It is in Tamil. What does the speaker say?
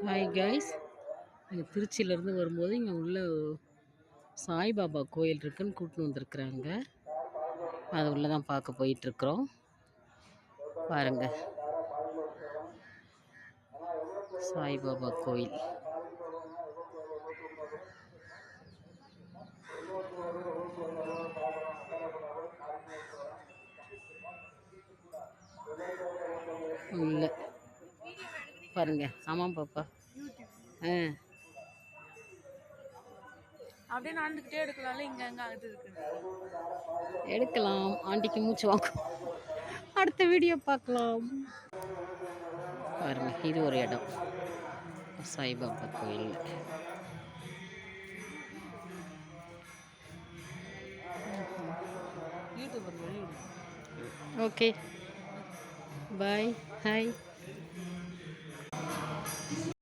Hi guys. நாங்கள் திருச்சியிலேருந்து வரும்போது இங்கே உள்ள சாய்பாபா கோயில் இருக்குன்னு கூட்டின்னு வந்திருக்குறாங்க. அது உள்ளே தான் பார்க்க போயிட்டுருக்குறோம். பாருங்க, சாய்பாபா கோயில். உள்ள பாருங்க. ஆமாம் பாப்பா. ஆ அப்படியே நடந்துக்கிட்டே எடுக்கலாம்ல. இங்கே அங்கே அது இருக்கு, எடுக்கலாம். ஆண்டிக்கு மூச்சு வாங்கும். அடுத்த வீடியோ பார்க்கலாம். பாருங்க, இது ஒரு இடம் சாய்பாபா கோயில். ஓகே, பாய், ஹாய்.